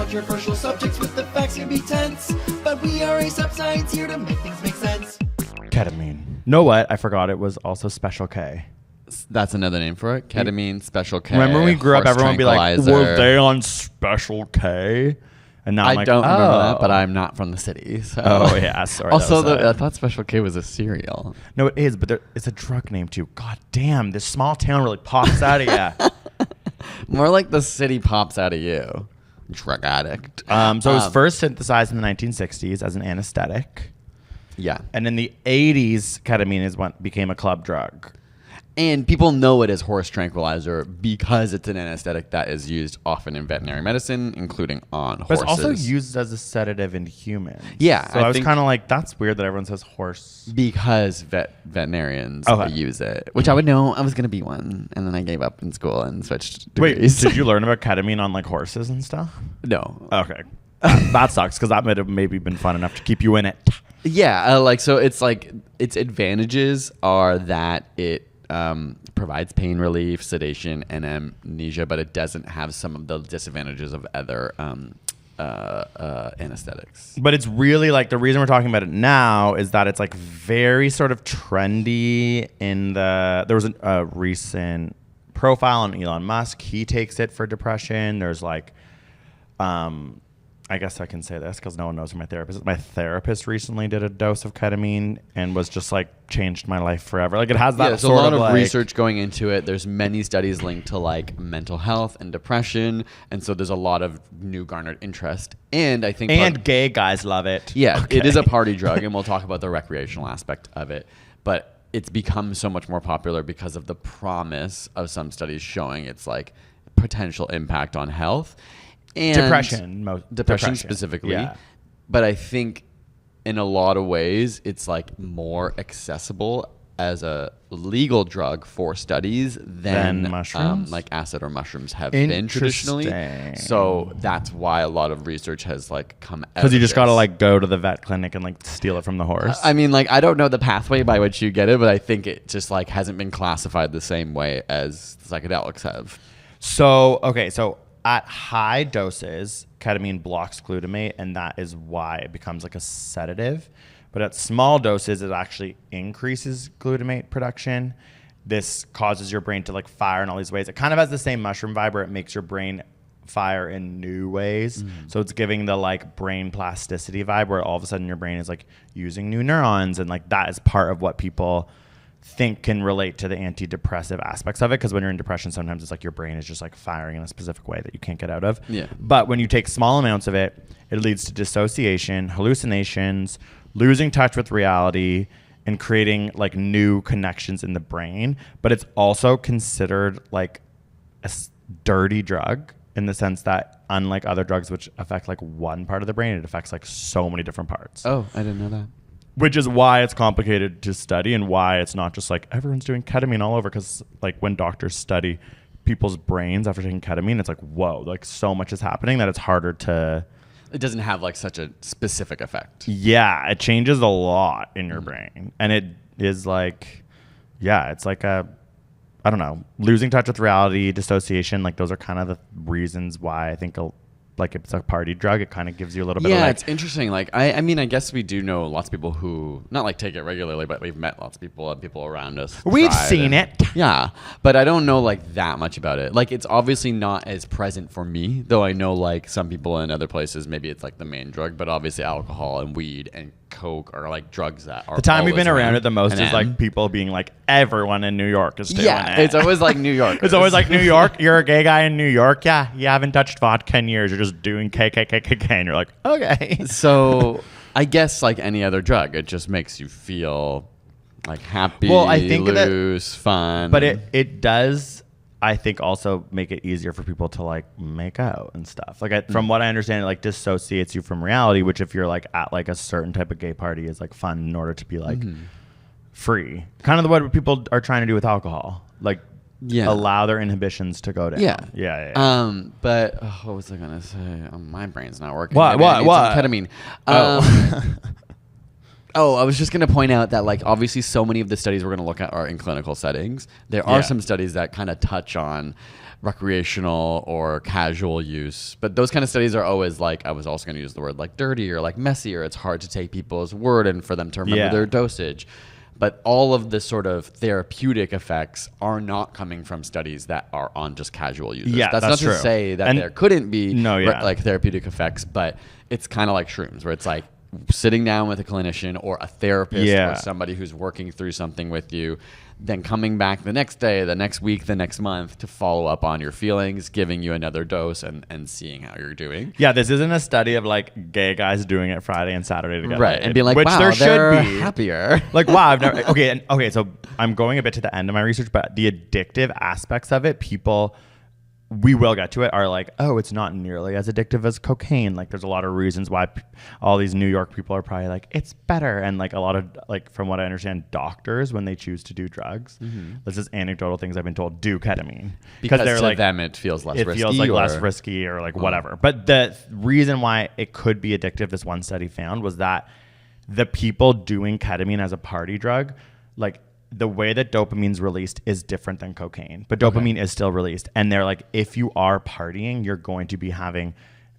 controversial subjects with the facts can be tense, but we are a science here to make things make sense. Ketamine. Know what? I forgot it was also Special K. That's another name for it. Ketamine, Special K. Remember when we grew up, everyone would be like, tranquilizer. were they on Special K? And now I'm I like, don't remember oh. that, but I'm not from the city. So. Oh, yeah. Sorry. Also, that was I thought Special K was a cereal. No, it is, but it's a drug name too. God damn, this small town really pops out of you. More like the city pops out of you. Drug addict. So it was first synthesized in the 1960s as an anesthetic. Yeah. And in the 80s, ketamine became a club drug. And people know it as horse tranquilizer because it's an anesthetic that is used often in veterinary medicine, including on But horses. it's also used as a sedative in humans. Yeah, So I was kind of like, that's weird that everyone says horse. Because veterinarians use it, which I would know. I was going to be one. And then I gave up in school and switched degrees. Wait, did you learn about ketamine on like horses and stuff? No. Okay. That sucks because that might have maybe been fun enough to keep you in it. Yeah. So it's like its advantages are that it provides pain relief, sedation, and amnesia, but it doesn't have some of the disadvantages of other anesthetics. But it's really like the reason we're talking about it now is that it's like very sort of trendy there was a recent profile on Elon Musk. He takes it for depression. There's like, I guess I can say this because no one knows who my therapist is. My therapist recently did a dose of ketamine and was just like changed my life forever. Like it has that There's a sort lot of like, research going into it. There's many studies linked to like mental health and depression, and so there's a lot of new garnered interest. And I think gay guys love it. Yeah, Okay. it is a party drug, and we'll talk about the recreational aspect of it. But it's become so much more popular because of the promise of some studies showing its like potential impact on health. And depression specifically. Yeah. But I think in a lot of ways, it's like more accessible as a legal drug for studies than mushrooms? like acid or mushrooms have been traditionally. So that's why a lot of research has like come out. Because you just got to like go to the vet clinic and like steal it from the horse. I mean, like, I don't know the pathway by which you get it, but I think it just like hasn't been classified the same way as psychedelics have. So at high doses, ketamine blocks glutamate, and that is why it becomes like a sedative. But at small doses, it actually increases glutamate production. This causes your brain to like fire in all these ways. It kind of has the same mushroom vibe where it makes your brain fire in new ways. So it's giving the like brain plasticity vibe where all of a sudden your brain is like using new neurons, and like that is part of what people think can relate to the antidepressive aspects of it, because when you're in depression sometimes it's like your brain is just like firing in a specific way that you can't get out of. But when you take small amounts of it, it leads to dissociation, hallucinations, losing touch with reality, and creating like new connections in the brain. But it's also considered like a dirty drug in the sense that unlike other drugs which affect like one part of the brain, it affects like so many different parts. Oh, I didn't know that. Which is why it's complicated to study and why it's not just like everyone's doing ketamine all over. Because like when doctors study people's brains after taking ketamine, it's like, whoa, like so much is happening that it's harder to... It doesn't have like such a specific effect. Yeah, it changes a lot in your brain. And it is like, yeah, it's like I don't know, losing touch with reality, dissociation. Like those are kind of the reasons why I think like it's a party drug. It kind of gives you a little bit of like... it's interesting. Like, I mean, I guess we do know lots of people who, not like take it regularly, but we've met lots of people and people around us. We've seen it. Yeah. But I don't know like that much about it. Like, it's obviously not as present for me, though I know like some people in other places, maybe it's like the main drug, but obviously alcohol and weed and coke are like drugs that are... The time we've been around it the most is like people being like, everyone in New York is doing it. It's always like New York. It's always like New York. You're a gay guy in New York. Yeah, you haven't touched vodka in years. You're just doing KKKK, and you're like, okay. So I guess like any other drug, it just makes you feel like happy, I think loose, fun. But it does, I think, also make it easier for people to like make out and stuff. Like from what I understand, it like dissociates you from reality, which if you're like at like a certain type of gay party is like fun in order to be like free. Kind of what people are trying to do with alcohol. Like allow their inhibitions to go down. Yeah. But what was I gonna say? My brain's not working. What? Maybe I need some ketamine. Oh, I was just going to point out that, like, obviously so many of the studies we're going to look at are in clinical settings. There are some studies that kind of touch on recreational or casual use, but those kind of studies are always like, I was also going to use the word like dirty or like messy, or it's hard to take people's word and for them to remember their dosage. But all of the sort of therapeutic effects are not coming from studies that are on just casual users. Yeah, that's not true. to say that there couldn't be yeah. like therapeutic effects, but it's kind of like shrooms, where it's like sitting down with a clinician or a therapist or somebody who's working through something with you, then coming back the next day, the next week, the next month to follow up on your feelings, giving you another dose and seeing how you're doing. Yeah, this isn't a study of like gay guys doing it Friday and Saturday together. Right, and being like, which wow, there they're should be happier. Like, wow, I've never, okay, so I'm going a bit to the end of my research, but the addictive aspects of it, we will get to it, are like, oh, it's not nearly as addictive as cocaine. Like, there's a lot of reasons why all these New York people are probably like, it's better. And like a lot of, like, from what I understand, doctors, when they choose to do drugs, this is anecdotal things I've been told, do ketamine. Because they're to like, them it feels less risky. It feels like less risky or like whatever. But the reason why it could be addictive, this one study found, was that the people doing ketamine as a party drug, like, the way that dopamine's released is different than cocaine, but dopamine is still released. And they're like, if you are partying, you're going to be having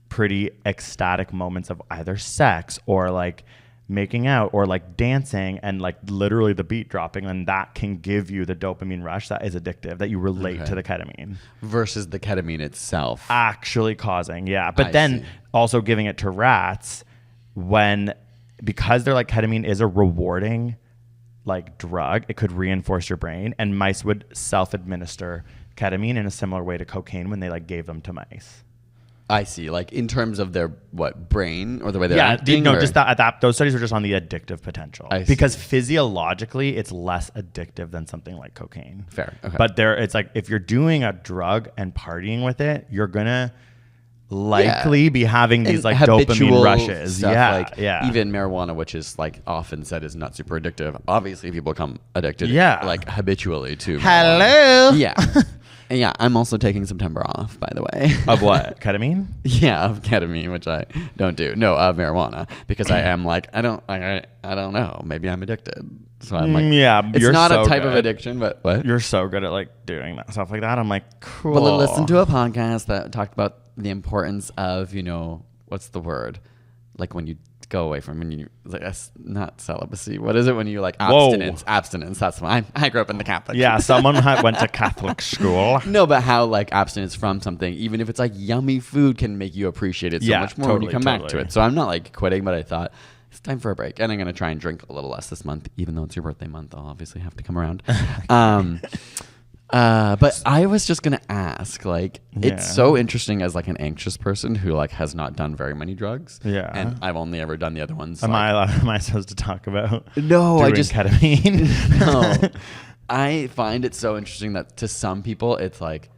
pretty ecstatic moments of either sex or like making out or like dancing and like literally the beat dropping. And that can give you the dopamine rush that is addictive, that you relate to the ketamine. Versus the ketamine itself. Actually causing, But then also giving it to rats because they're like, ketamine is a rewarding like drug, it could reinforce your brain, and mice would self-administer ketamine in a similar way to cocaine when they like gave them to mice. I see, like in terms of their brain or the way they're acting. Just that those studies are just on the addictive potential, because physiologically it's less addictive than something like cocaine. Fair, okay. But it's like, if you're doing a drug and partying with it, you're gonna likely be having these like dopamine rushes. Stuff, even marijuana, which is like often said is not super addictive. Obviously people become addicted like habitually to marijuana. Yeah. Yeah, I'm also taking September off, by the way. Of what? Ketamine? Yeah, of ketamine, which I don't do. No, of marijuana, because I am like, I don't know. Maybe I'm addicted. So I'm like, it's not a type of addiction, but what? You're so good at like doing that stuff like that. I'm like, cool. Well, listen to a podcast that talked about the importance of, what's the word? Like when you go away from, when you, like, not celibacy. What is it when you like abstinence? Whoa. Abstinence. That's what I grew up in the Catholic. Yeah, someone went to Catholic school. No, but how like abstinence from something, even if it's like yummy food, can make you appreciate it so much more when you come back to it. So I'm not like quitting, but I thought it's time for a break, and I'm gonna try and drink a little less this month, even though it's your birthday month. I'll obviously have to come around. But I was just gonna ask, like, it's so interesting as like an anxious person who like has not done very many drugs. Yeah, and I've only ever done the other ones. Am I supposed to talk about? No, I just ketamine. No, I find it so interesting that to some people it's like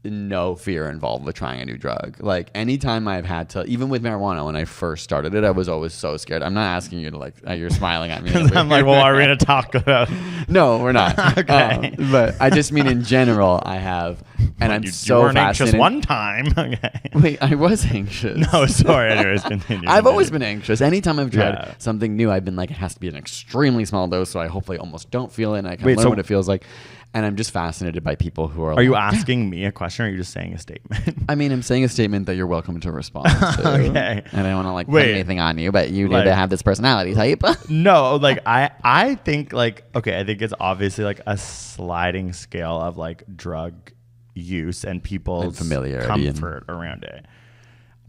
no fear involved with trying a new drug. Like anytime I've had to, even with marijuana, when I first started it, I was always so scared. I'm not asking you to like, you're smiling at me. I'm like, well, are we going to talk about? No, we're not. Okay. But I just mean in general, I have, and I'm so you weren't fascinated. anxious one time. Okay. Wait, I was anxious. No, sorry. Anyways, continue. I've always been anxious. Anytime I've tried something new, I've been like, it has to be an extremely small dose, so I hopefully almost don't feel it, and I can learn what it feels like. And I'm just fascinated by people who are. Are you asking me a question, or are you just saying a statement? I mean, I'm saying a statement that you're welcome to respond to. Okay. And I don't want to like put anything on you, but you need to have this personality type. No, like I think like, okay, I think it's obviously like a sliding scale of like drug use and people's familiarity comfort around it.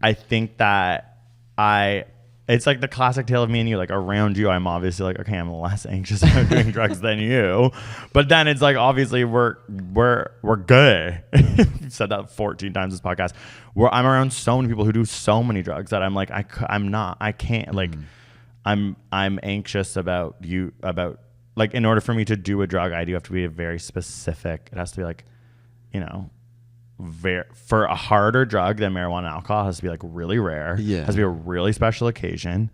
I think that it's like the classic tale of me and you. Like around you, I'm obviously like, okay, I'm less anxious about doing drugs than you. But then it's like, obviously we're good. You've said that 14 times this podcast. I'm around so many people who do so many drugs that I'm like, I can't like, I'm anxious about like, in order for me to do a drug, I do have to be a very specific. It has to be like, for a harder drug than marijuana and alcohol, it has to be like really rare. Yeah, it has to be a really special occasion.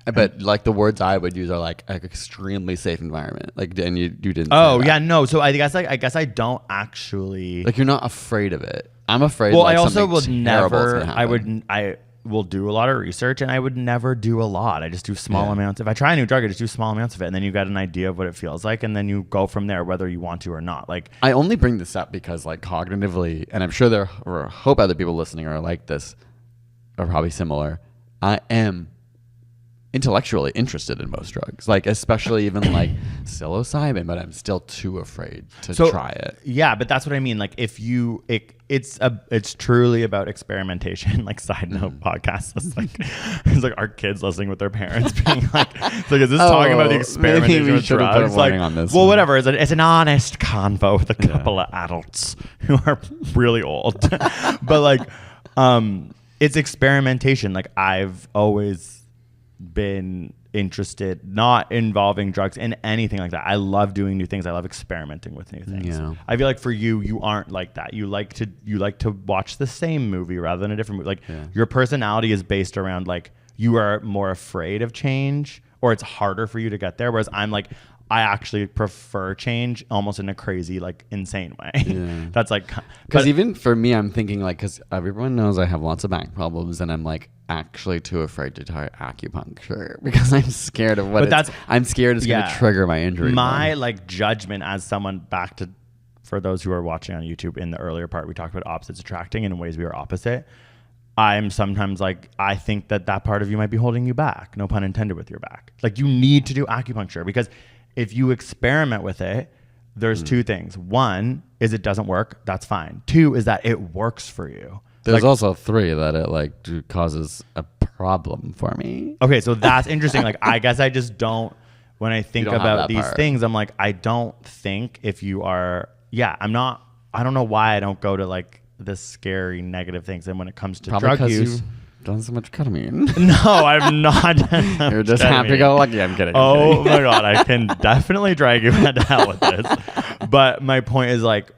But like the words I would use are like an extremely safe environment. Like, and you didn't. Oh yeah, no. So I guess I don't actually like. You're not afraid of it. I'm afraid. Well, like, I also would never. will do a lot of research, and I would never do a lot. I just do small amounts. If I try a new drug, I just do small amounts of it, and then you get an idea of what it feels like, and then you go from there, whether you want to or not. Like, I only bring this up because, like, cognitively, and I'm sure there are, hope other people listening are like this, are probably similar. I am intellectually interested in most drugs, like especially even like psilocybin, but I'm still too afraid to try it. Yeah, but that's what I mean. Like, if you, it's truly about experimentation. Like, Sidenote podcast. It's like our kids listening with their parents, being like, is this talking about the experimentation with drugs? Like, on this well, whatever. It's an honest convo with a couple of adults who are really old, but like, it's experimentation. Like, I've always been interested, not involving drugs in anything like that. I love doing new things. I love experimenting with new things. Yeah. I feel like for you aren't like that. You like to watch the same movie rather than a different movie. Like, your personality is based around, like, you are more afraid of change, or it's harder for you to get there. Whereas I'm like, I actually prefer change almost in a crazy, like, insane way. Yeah. That's like, because even for me, I'm thinking, like, because everyone knows I have lots of back problems, and I'm like actually too afraid to try acupuncture because I'm scared of what I'm scared it's going to trigger my injury. My like judgment as someone, for those who are watching on YouTube, in the earlier part, we talked about opposites attracting and in ways we are opposite. I'm sometimes like, I think that part of you might be holding you back, no pun intended, with your back. Like, you need to do acupuncture, because if you experiment with it, there's two things. One is it doesn't work. That's fine. Two is that it works for you. There's also three that it like causes a problem for me. Okay, so that's interesting. Like, I guess I just don't, when I think about these things, I'm like, I don't think if you are, I don't know why I don't go to like the scary negative things. And when it comes to drug use, done so much ketamine. No, I'm not. You're just happy go lucky. I'm kidding. Oh my God, I can definitely drag you to hell with this. But my point is, like,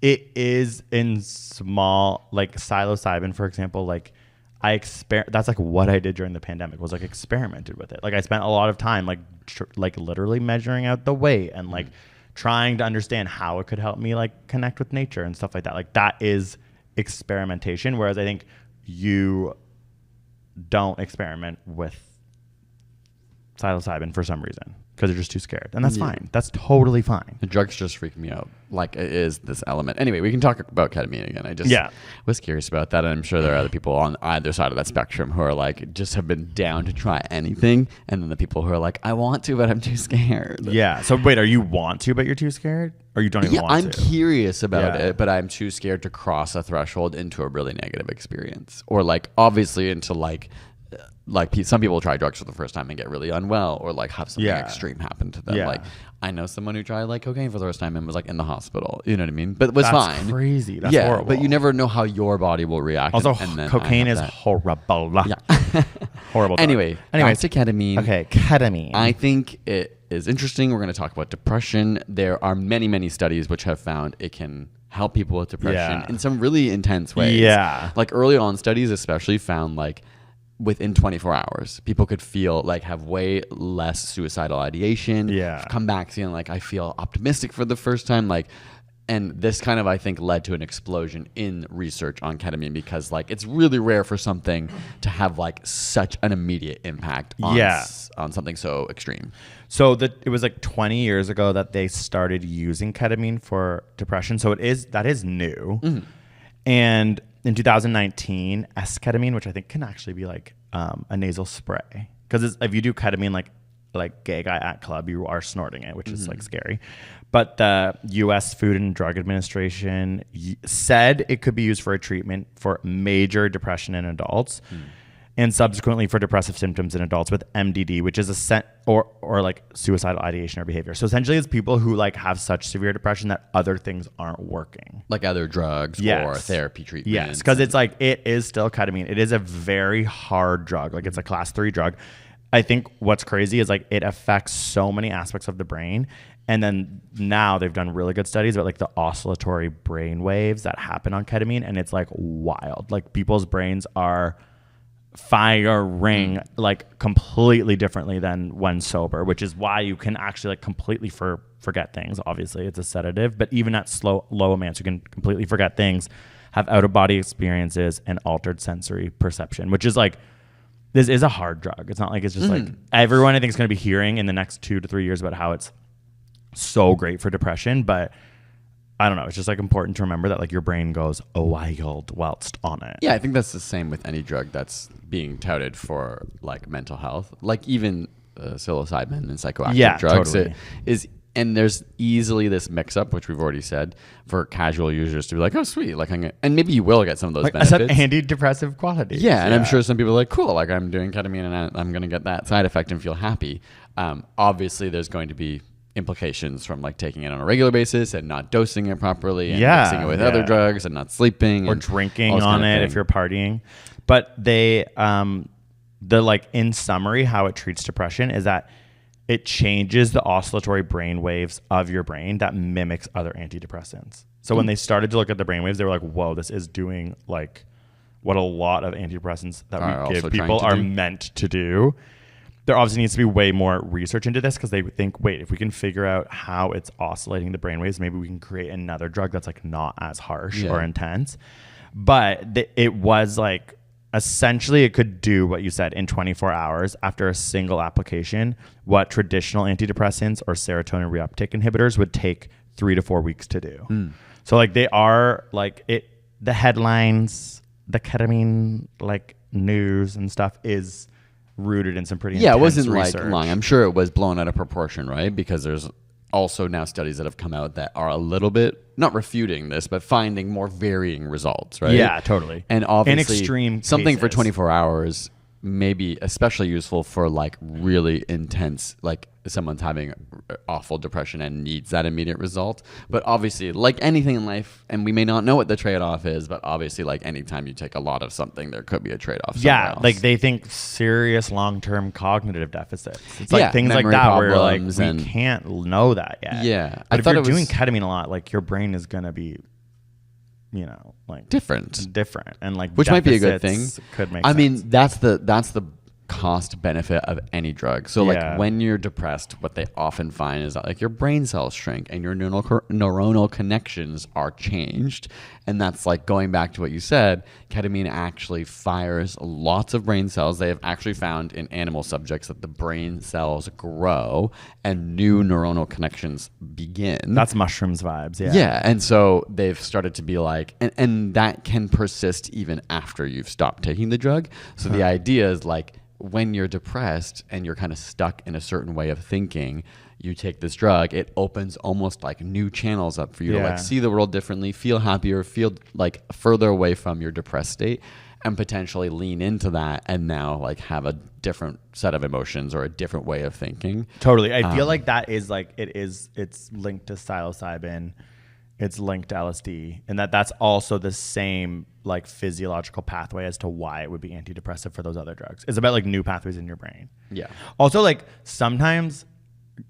it is in small, like psilocybin, for example, like that's like what I did during the pandemic, was like experimented with it. Like, I spent a lot of time like literally measuring out the weight and like trying to understand how it could help me like connect with nature and stuff like that. Like, that is experimentation. Whereas I think you don't experiment with psilocybin for some reason because you're just too scared, and that's fine. That's totally fine. The drugs just freak me out. Like, it is this element. Anyway, we can talk about ketamine again. I just was curious about that, and I'm sure there are other people on either side of that spectrum who are like, just have been down to try anything, and then the people who are like, I want to, but I'm too scared. Yeah. So wait, are you want to, but you're too scared, or you don't even want to? I'm curious about it, but I'm too scared to cross a threshold into a really negative experience, or like obviously into like some people try drugs for the first time and get really unwell, or like have something extreme happen to them. Like, I know someone who tried like cocaine for the first time and was like in the hospital. You know what I mean? But it was fine. That's crazy. That's horrible. But you never know how your body will react. Also, cocaine is horrible. Yeah. Horrible. Anyway, back to ketamine. Okay, ketamine. I think it is interesting. We're going to talk about depression. There are many, many studies which have found it can help people with depression in some really intense ways. Yeah. Like, early on studies especially found like within 24 hours, people could feel like have way less suicidal ideation. Come back feeling like, I feel optimistic for the first time. Like, and this kind of, I think, led to an explosion in research on ketamine, because like, it's really rare for something to have like such an immediate impact on something so extreme. So it was like 20 years ago that they started using ketamine for depression. So that is new. Mm-hmm. And in 2019, S-ketamine, which I think can actually be like a nasal spray, because if you do ketamine like gay guy at club, you are snorting it, which is like scary. But the U.S. Food and Drug Administration said it could be used for a treatment for major depression in adults, and subsequently for depressive symptoms in adults with MDD, which is or like suicidal ideation or behavior. So essentially, it's people who like have such severe depression that other things aren't working, like other drugs or therapy treatments. Yes, because it's like, it is still ketamine. It is a very hard drug. Like, it's a class 3 drug. I think what's crazy is like, it affects so many aspects of the brain. And then now they've done really good studies about like the oscillatory brain waves that happen on ketamine, and it's like wild. Like, people's brains are firing like completely differently than when sober, which is why you can actually like completely forget things. Obviously, it's a sedative, but even at low amounts, you can completely forget things, have out-of-body experiences and altered sensory perception, which is like, this is a hard drug. It's not like it's just like everyone I think is going to be hearing in the next 2 to 3 years about how it's so great for depression, but I don't know. It's just like important to remember that like your brain goes wild whilst on it. Yeah, I think that's the same with any drug that's being touted for like mental health, like even psilocybin and psychoactive drugs. Totally. It is, and there's easily this mix-up, which we've already said, for casual users to be like, oh, sweet, like, and maybe you will get some of those like, benefits. Antidepressive qualities. Yeah, and I'm sure some people are like, cool, like I'm doing ketamine and I'm going to get that side effect and feel happy. Obviously, there's going to be implications from like taking it on a regular basis and not dosing it properly and mixing it with other drugs and not sleeping or and drinking on it if you're partying. But they, the like in summary, how it treats depression is that it changes the oscillatory brain waves of your brain that mimics other antidepressants. So when they started to look at the brain waves, they were like, whoa, this is doing like what a lot of antidepressants that we give people are meant to do. There obviously needs to be way more research into this because they think, wait, if we can figure out how it's oscillating the brainwaves, maybe we can create another drug that's like not as harsh or intense. But it was like, essentially it could do what you said in 24 hours after a single application, what traditional antidepressants or serotonin reuptake inhibitors would take 3 to 4 weeks to do. So like they are like the headlines, the ketamine like news and stuff is rooted in some pretty intense it wasn't research. like lying. I'm sure it was blown out of proportion, right? Because there's also now studies that have come out that are a little bit not refuting this, but finding more varying results, right? Yeah, totally. And obviously, in extreme something for cases. 24 hours may be especially useful for like really intense, like someone's having awful depression and needs that immediate result. But obviously, like anything in life, and we may not know what the trade-off is, but obviously, like anytime you take a lot of something, there could be a trade-off. Yeah, else. like they think serious long-term cognitive deficits. It's like things like memory that where like problems we can't know that yet. Yeah, but if you're doing ketamine a lot, like your brain is gonna be, you know, like different and like which might be a good thing. Could make I sense. mean, that's the cost benefit of any drug. So like when you're depressed, what they often find is that like your brain cells shrink and your neuronal connections are changed. And that's like going back to what you said, ketamine actually fires lots of brain cells. They have actually found in animal subjects that the brain cells grow and new neuronal connections begin. That's mushrooms vibes. Yeah. And so they've started to be like, and that can persist even after you've stopped taking the drug. So the idea is like, when you're depressed and you're kind of stuck in a certain way of thinking, you take this drug, it opens almost like new channels up for you to like see the world differently, feel happier, feel like further away from your depressed state, and potentially lean into that and now like have a different set of emotions or a different way of thinking. Totally. I feel like that is like it's linked to psilocybin, it's linked to LSD, and that's also the same like physiological pathway as to why it would be antidepressive for those other drugs. It's about like new pathways in your brain. Yeah. Also, like sometimes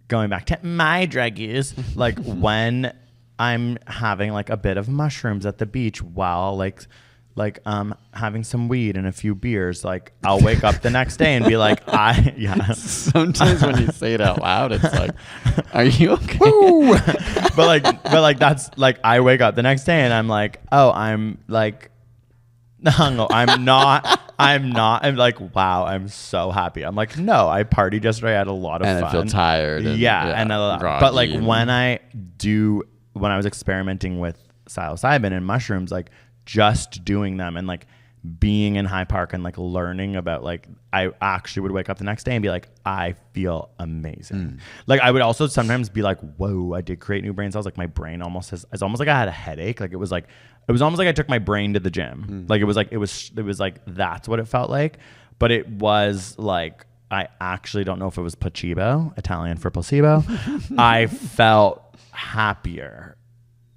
going back to my drug use, like when I'm having like a bit of mushrooms at the beach while like having some weed and a few beers, like I'll wake up the next day and be like, Sometimes when you say it out loud, it's like, are you okay? Woo! but like that's like I wake up the next day and I'm like, oh, I'm like, no, I'm not. I'm like, wow, I'm so happy. I'm like, no, I partied yesterday. I had a lot of fun. I feel tired. But like when I was experimenting with psilocybin and mushrooms, like just doing them and like being in High Park and like learning about like, I actually would wake up the next day and be like, I feel amazing. Like I would also sometimes be like, whoa, I did create new brain cells. Like my brain it's almost like I had a headache. Like it was almost like I took my brain to the gym. Like it was like that's what it felt like. But it was like, I actually don't know if it was placebo, Italian for placebo. I felt happier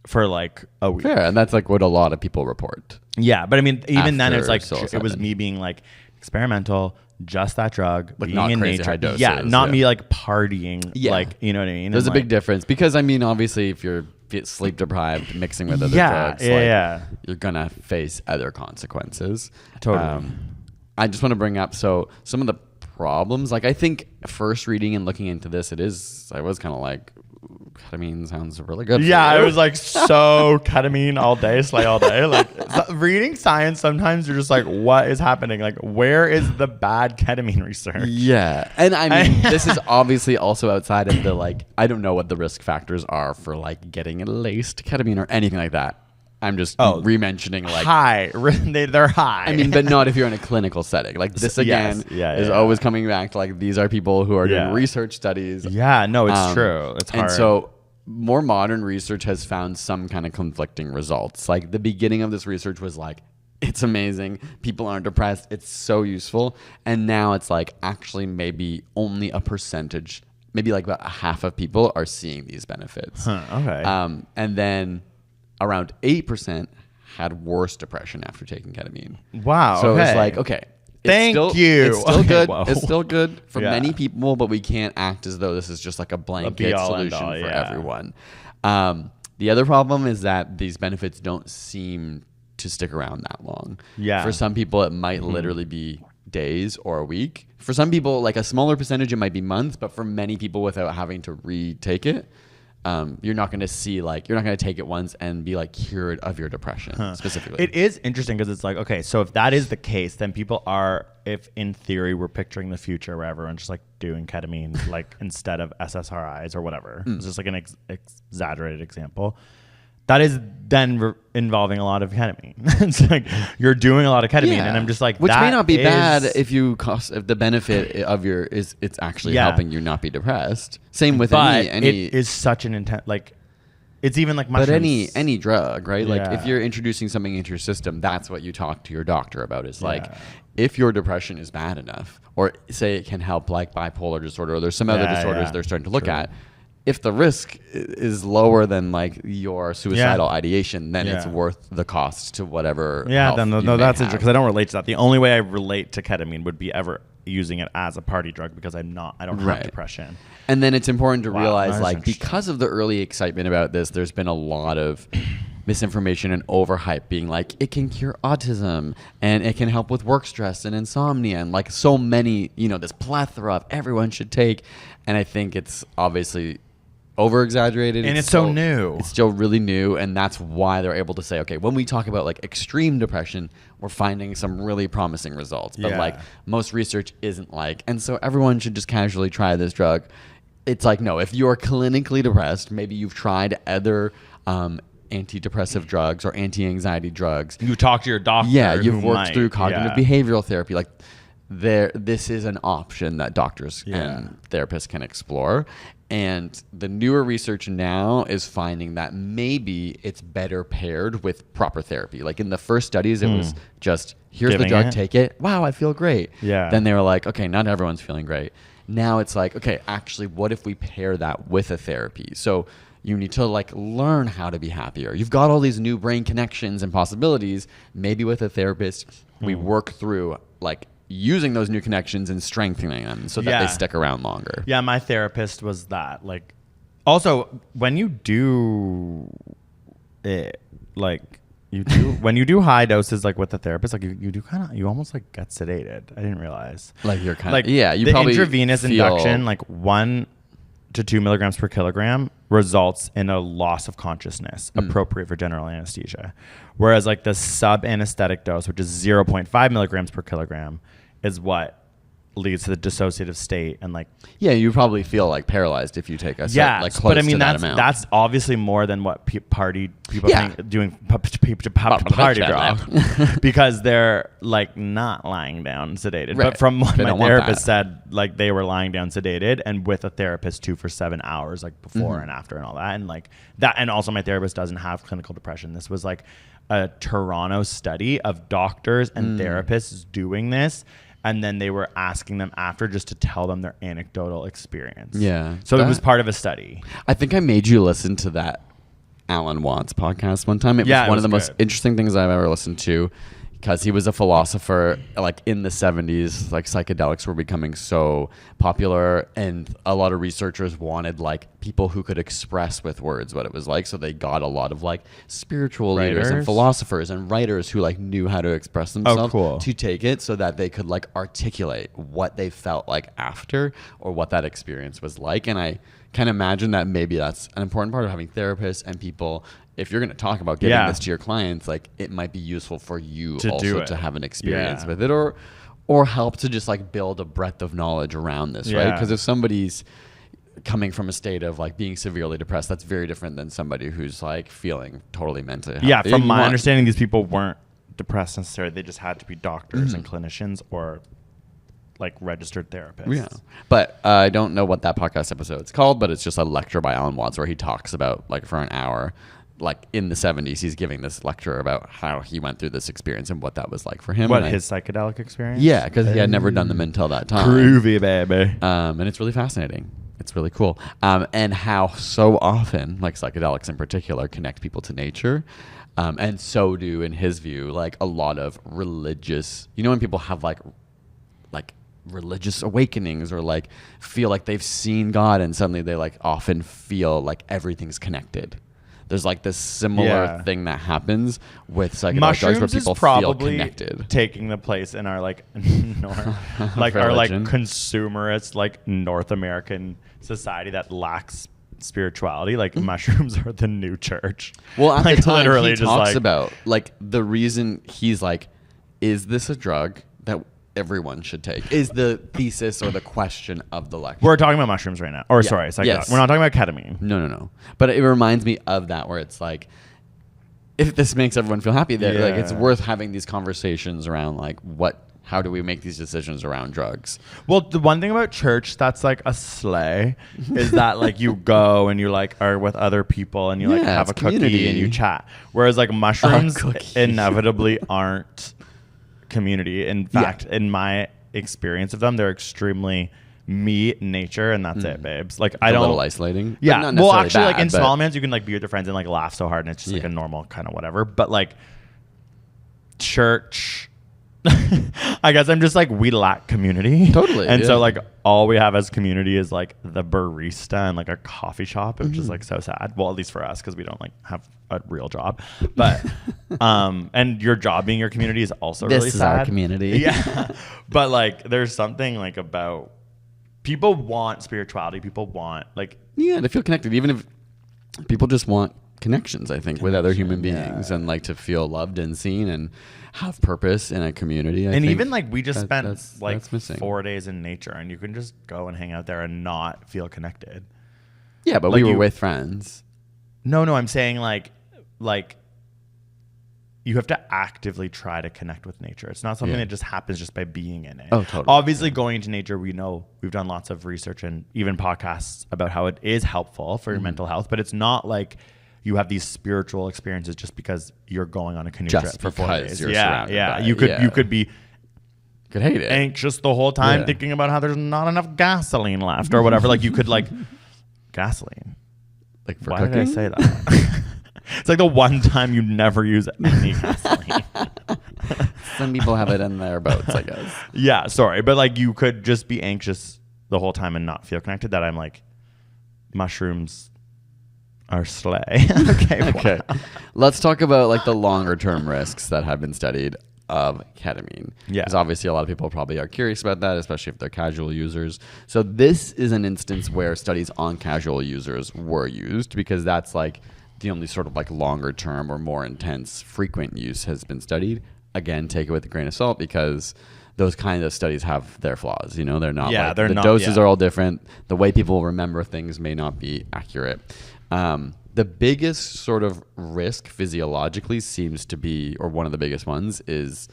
for like a week. Fair, and that's like what a lot of people report. Yeah, but I mean, even then it's like psilocybin. it was me being like experimental, just that drug, like being not in crazy nature. high doses, yeah, not me like partying. Yeah. Like, you know what I mean? There's And, a big difference because I mean, obviously, if you're sleep deprived, mixing with other drugs, you're gonna face other consequences. Totally. I just want to bring up some of the problems. Like I think first reading and looking into this, I was kind of like, ketamine sounds really good. Yeah, for I you. was like, so ketamine all day, slay all day. Like reading science, sometimes you're just like, what is happening? Like, where is the bad ketamine research? Yeah. And I mean, this is obviously also outside of the, like, I don't know what the risk factors are for like getting laced ketamine or anything like that. I'm just re-mentioning like high. They're high. I mean, but not if you're in a clinical setting. Like this again is always coming back to like these are people who are doing research studies. Yeah, no, it's true. It's hard. And so more modern research has found some kind of conflicting results. Like the beginning of this research was like, it's amazing. People aren't depressed. It's so useful. And now it's like actually maybe only a percentage, maybe like about half of people are seeing these benefits. Okay. And then around 8% had worse depression after taking ketamine. Wow. So okay. it's like, okay. Thank you. It's still Okay, good. whoa. It's still good for Yeah. many people, but we can't act as though this is just like a blanket solution all, for everyone. The other problem is that these benefits don't seem to stick around that long. Yeah. For some people, it might literally be days or a week. For some people, like a smaller percentage, it might be months, but for many people without having to retake it, you're not going to see like, you're not going to take it once and be like cured of your depression specifically. It is interesting because it's like, okay, so if that is the case, then people are, if in theory we're picturing the future where everyone's just like doing ketamine, like instead of SSRIs or whatever, it's just like an exaggerated example. That is then involving a lot of ketamine. It's like you're doing a lot of ketamine, and I'm just like, which may not be bad if if the benefit of your is it's actually helping you not be depressed. Same with any it is such an intent, like it's even like mushrooms. But any drug, right? Like if you're introducing something into your system, that's what you talk to your doctor about. Is like if your depression is bad enough, or say it can help like bipolar disorder, or there's some other disorders they're starting to look at. If the risk is lower than like your suicidal ideation, then it's worth the cost to whatever. Yeah, then no, that's interesting because I don't relate to that. The only way I relate to ketamine would be ever using it as a party drug because I don't have depression. And then it's important to realize, that's like, because of the early excitement about this, there's been a lot of misinformation and overhype being like, it can cure autism and it can help with work stress and insomnia and like so many, this plethora of everyone should take. And I think it's obviously over-exaggerated. And it's so new. It's still really new, and that's why they're able to say, okay, when we talk about like extreme depression, we're finding some really promising results. But like most research isn't like, and so everyone should just casually try this drug. It's like, no, if you're clinically depressed, maybe you've tried other antidepressive drugs or anti-anxiety drugs. You talk to your doctor. Yeah, you've worked through cognitive behavioral therapy. Like this is an option that doctors and therapists can explore. And the newer research now is finding that maybe it's better paired with proper therapy. Like in the first studies, it was just, here's the drug, take it. Wow, I feel great. Yeah. Then they were like, okay, not everyone's feeling great. Now it's like, okay, actually, what if we pair that with a therapy? So you need to like learn how to be happier. You've got all these new brain connections and possibilities. Maybe with a therapist, we work through like using those new connections and strengthening them so that they stick around longer. Yeah, my therapist was that. Like, also when you do it, like you do when you do high doses, like with the therapist, like you do you almost like get sedated. I didn't realize. Like you're kind of you the probably intravenous induction, like 1 to 2 milligrams per kilogram, results in a loss of consciousness appropriate for general anesthesia, whereas like the sub anesthetic dose, which is 0.5 milligrams per kilogram, is what leads to the dissociative state and like you probably feel like paralyzed if you take a like close but I mean to that amount. That's obviously more than what people think doing party drug because they're like not lying down sedated. But from what my therapist said, like they were lying down sedated and with a therapist too for 7 hours, like before and after and all that, and like that. And also my therapist doesn't have clinical depression. This was like a Toronto study of doctors and therapists doing this. And then they were asking them after just to tell them their anecdotal experience. Yeah. So it was part of a study. I think I made you listen to that Alan Watts podcast one time. It was one of the most interesting things I've ever listened to because he was a philosopher like in the 70s. Like psychedelics were becoming so popular and a lot of researchers wanted like people who could express with words what it was like. So they got a lot of like spiritual leaders and philosophers and writers who like knew how to express themselves to take it so that they could like articulate what they felt like after or what that experience was like. And I can imagine that maybe that's an important part of having therapists and people. If you're going to talk about giving this to your clients, like it might be useful for you to also to have an experience Yeah. with it, or help to just like build a breadth of knowledge around this, right? Yeah. Because if somebody's coming from a state of like being severely depressed, that's very different than somebody who's like feeling totally mentally healthy. Yeah, from And you my want- understanding, these people weren't depressed necessarily. They just had to be doctors and clinicians or like registered therapists. Yeah. But I don't know what that podcast episode's called, but it's just a lecture by Alan Watts where he talks about like for an hour, like in the 70s, he's giving this lecture about how he went through this experience and what that was like for him. What, And his psychedelic experience? yeah, because he had never done them until that time. Groovy, baby. And it's really fascinating. It's really cool. And how so often, like psychedelics in particular, connect people to nature. And so do, in his view, like a lot of religious, you know, when people have like religious awakenings or like feel like they've seen God and suddenly they like often feel like everything's connected. There's like this similar thing that happens with psychedelic drugs where Mushrooms people is probably feel connected. taking the place in our like like our like Religion. consumerist like North American society that lacks spirituality. Like mushrooms are the new church. Well, at like, the time, literally he just talks like about like the reason he's like, is this a drug that everyone should take? Is the thesis or the question of the lecture. we're talking about mushrooms right now. Or Yeah. sorry, psychedelic. Yes. We're not talking about ketamine. No. But it reminds me of that where it's like, if this makes everyone feel happy, that like it's Yeah. worth having these conversations around like how do we make these decisions around drugs? Well, the one thing about church that's like a sleigh is that like you go and you like are with other people and you like Yeah, have a it's cookie community. and you chat. Whereas like mushrooms cookie. inevitably aren't community. In fact, in my experience of them, they're extremely me, nature, and that's it, babes. Like I A don't. little isolating. Yeah. But not Well, necessarily actually, like in bad, but- small amounts, you can like be with your friends and like laugh so hard, and it's just like Yeah. a normal kind of whatever. But like church, I guess I'm just like we lack community. Totally, And yeah. so like all we have as community is like the barista and like a coffee shop, which is like so sad. Well, at least for us, because we don't like have a real job. But and your job being your community is also This really is sad. our community. Yeah. But like there's something like about people want spirituality. People want like Yeah, to feel connected, even if people just want connections, I think, with other human beings and like to feel loved and seen and have purpose in a community. I and think even like we just spent like that's missing. 4 days in nature, and you can just go and hang out there and not feel connected. Yeah, but like we were you- with friends. No, I'm saying like you have to actively try to connect with nature. It's not something Yeah. that just happens just by being in it. Oh, totally. Obviously, going to nature, we know we've done lots of research and even podcasts about how it is helpful for your mental health, but it's not like you have these spiritual experiences just because you're going on a canoe Just trip for 4 because days. you're Yeah, surrounded yeah. by You it. could Yeah. you could be Could hate it. anxious the whole time Yeah. thinking about how there's not enough gasoline left or whatever. Like you could like gasoline. Like for Why cooking? did I say that? It's like the one time you never use any gasoline. Some people have it in their boats, I guess. Yeah, sorry. But like you could just be anxious the whole time and not feel connected. That I'm like, mushrooms are slay. Okay. Okay. Wow. Let's talk about like the longer term risks that have been studied of ketamine. Yeah. Because obviously a lot of people probably are curious about that, especially if they're casual users. So this is an instance where studies on casual users were used because that's like the only sort of like longer term or more intense frequent use has been studied. Again, take it with a grain of salt because those kinds of studies have their flaws. You know, they're not. Yeah, like, they're the not- doses yeah. are all different. The way people remember things may not be accurate. The biggest sort of risk physiologically seems to be, or one of the biggest ones, is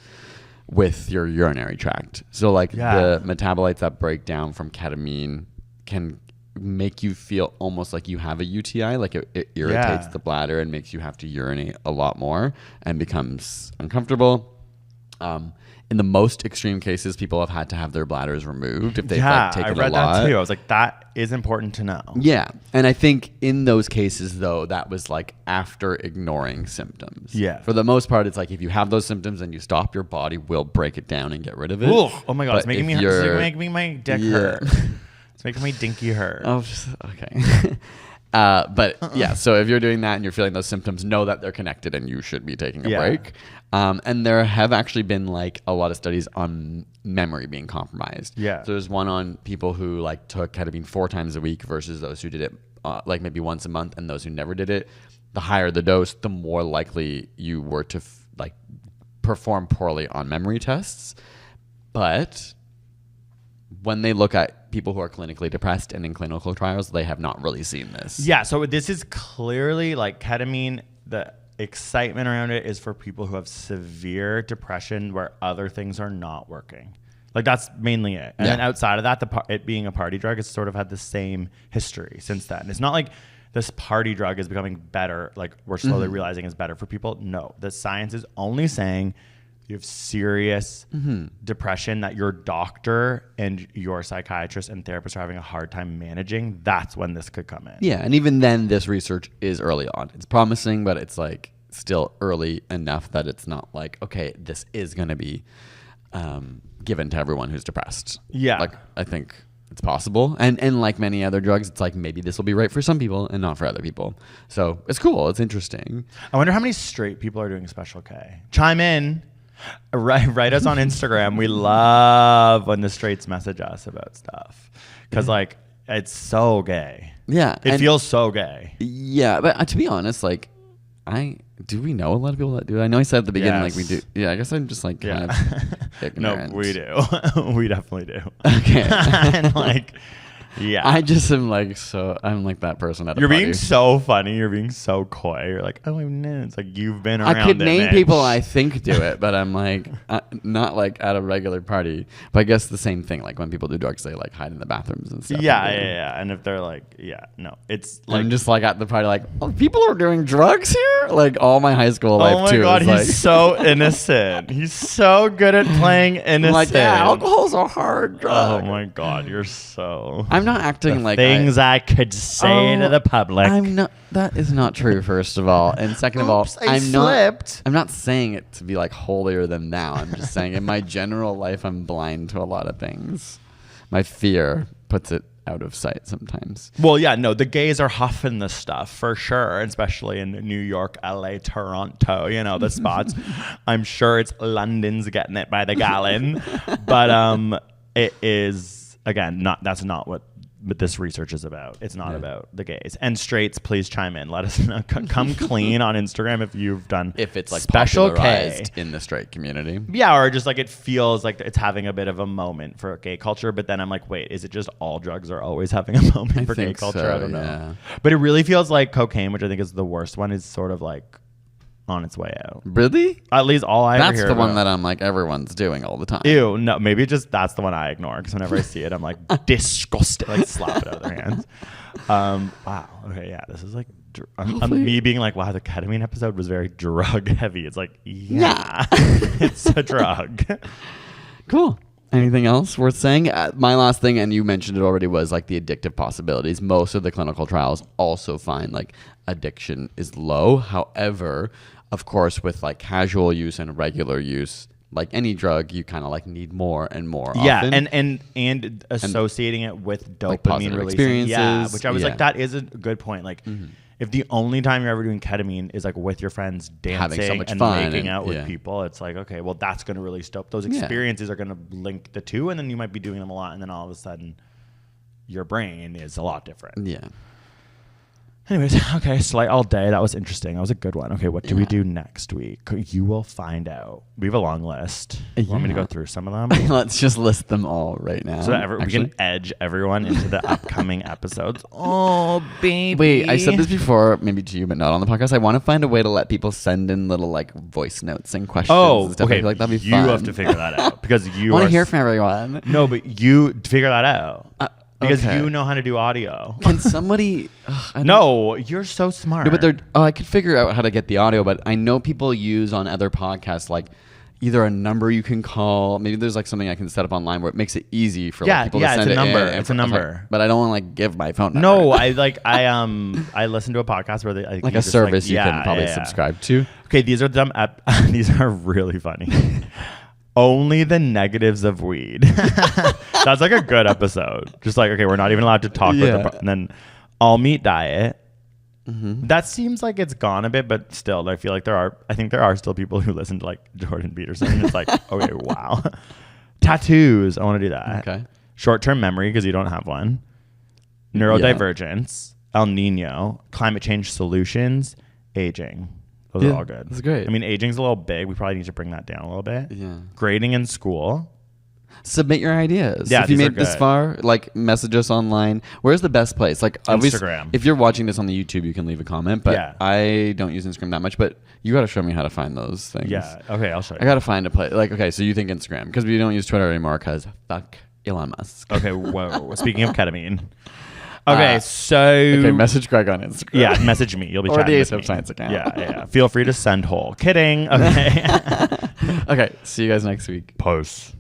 with your urinary tract. So like Yeah. the metabolites that break down from ketamine can make you feel almost like you have a UTI, like it irritates Yeah. the bladder and makes you have to urinate a lot more and becomes uncomfortable. In the most extreme cases, people have had to have their bladders removed if they've Yeah, like taken I read a lot. that too. I was like, that is important to know. Yeah. And I think in those cases, though, that was like after ignoring symptoms. Yeah. For the most part, it's like if you have those symptoms and you stop, your body will break it down and get rid of it. Ugh. Oh my god, But it's making if it's you're- making my dick Yeah. hurt. It's making my dinky hurt. Oh, okay. But yeah, so if you're doing that and you're feeling those symptoms, know that they're connected and you should be taking a break. And there have actually been like a lot of studies on memory being compromised. Yeah. So there's one on people who like took ketamine 4 times a week versus those who did it like maybe once a month, and those who never did it. The higher the dose, the more likely you were to like perform poorly on memory tests. But when they look at people who are clinically depressed and in clinical trials, they have not really seen this. Yeah, so this is clearly like ketamine, the excitement around it is for people who have severe depression where other things are not working. Like that's mainly it. And then outside of that, it being a party drug, it's sort of had the same history since then. It's not like this party drug is becoming better, like we're slowly realizing is better for people. No, the science is only saying you have serious depression that your doctor and your psychiatrist and therapist are having a hard time managing. That's when this could come in. Yeah, and even then, this research is early on. It's promising, but it's like still early enough that it's not like, okay, this is going to be given to everyone who's depressed. Yeah. Like, I think it's possible. And like many other drugs, it's like maybe this will be right for some people and not for other people. So it's cool. It's interesting. I wonder how many straight people are doing Special K. Chime in. Write us on Instagram. We love when the straights message us about stuff. Because, like, it's so gay. Yeah. It feels so gay. Yeah. But to be honest, like, do we know a lot of people that do it? I know I said at the beginning, like we do. Yeah, I guess I'm just like kind of ignorant. No, we do. We definitely do. Okay. And like, yeah. I just am like, I'm like that person at a You're party. being so funny. You're being so coy. You're like, oh, no. It's like you've been around I could name bitch. people I think do it, but I'm like, not like at a regular party. But I guess the same thing. Like when people do drugs, they like hide in the bathrooms and stuff. Yeah. And if they're like, no, it's like. I'm just like at the party, like, oh, people are doing drugs here? Like all my high school life, oh my too. God, he's like, so innocent. He's so good at playing innocent. I'm like, yeah, alcohol's a hard drug. Oh my God, you're so. I'm not acting like things I could say to the public. I'm not. That is not true. First of all, and second of all, I'm not saying it to be like holier than thou. I'm just saying in my general life, I'm blind to a lot of things. My fear puts it out of sight sometimes. Well, yeah, no, the gays are huffing this stuff for sure, especially in New York, LA, Toronto, the spots. I'm sure it's London's getting it by the gallon, but it is again that's not what this research is about. It's not about the gays. And straights, please chime in. Let us know. Come clean on Instagram if you've done if it's like Special popularized K in the straight community. Yeah, or just like it feels like it's having a bit of a moment for gay culture, but then I'm like, wait, is it just all drugs are always having a moment for gay culture? I don't know. But it really feels like cocaine, which I think is the worst one, is sort of like on its way out. Really? At least all I ever hear That's the one about. that I'm like, everyone's doing all the time. Ew, no, maybe just that's the one I ignore because whenever I see it, I'm like, disgusted. Like, slap it out of their hands. Wow. Okay, yeah, this is like, me being like, wow, the ketamine episode was very drug heavy. It's like, yeah. It's a drug. Cool. Anything else worth saying? My last thing, and you mentioned it already, was like the addictive possibilities. Most of the clinical trials also find like addiction is low. However, of course, with like casual use and regular use, like any drug, you kind of like need more and more. Yeah, often. and associating it with dopamine like positive releasing. experiences. Yeah, which I was like, that is a good point. Like, if the only time you're ever doing ketamine is like with your friends dancing Having so much and fun making and- out with yeah. people, it's like, okay, well, that's going to release dope. Those Yeah. experiences are going to link the two, and then you might be doing them a lot, and then all of a sudden, your brain is a lot different. Yeah. Anyways, okay, Slight All Day. That was interesting. That was a good one. Okay, what do we Yeah. do next week? You will find out. We have a long list. You want me to Yeah. go through some of them? Let's just list them all right now. So that we can edge everyone into the upcoming episodes. Oh, baby. Wait, I said this before, maybe to you, but not on the podcast. I want to find a way to let people send in little like voice notes and questions. Oh, and stuff. okay. I feel like that'd be you fun. have to figure that out because you want are to hear from everyone. No, but you figure that out because okay. you know how to do audio. Can somebody? No, you're so smart. No, but I could figure out how to get the audio, but I know people use on other podcasts like either a number you can call. Maybe there's like something I can set up online where it makes it easy for like, people to send it's a number. in. It's a number. But I don't want to like give my phone number. No, I listen to a podcast where they like a service you can probably subscribe to. Okay, these are dumb. These are really funny. Only the negatives of weed. That's like a good episode. Just like, okay, we're not even allowed to talk about and then all meat diet. That seems like it's gone a bit, but still, I feel like I think there are still people who listen to like Jordan Peterson. And it's like, okay, wow. Tattoos. I want to do that. Okay. Short-term memory because you don't have one. Neurodivergence. El Nino. Climate change solutions. Aging. Those are all good. That's great. I mean, aging's a little big. We probably need to bring that down a little bit. Yeah. Grading in school. Submit your ideas. Yeah, if you these are made it this good. far, like message us online. Where's the best place? Like obviously, Instagram. if you're watching this on the YouTube, you can leave a comment. But Yeah. I don't use Instagram that much. But you got to show me how to find those things. Yeah. Okay, I'll show you. I got to find a place. Like, okay, so you think Instagram because we don't use Twitter anymore because fuck Elon Musk. Okay, whoa. Speaking of ketamine. Okay, Okay, message Greg on Instagram. Yeah, message me. You'll be Or chatting the with Ace of me. Science account. Yeah. Feel free to send whole. Kidding. Okay. Okay, see you guys next week. Post.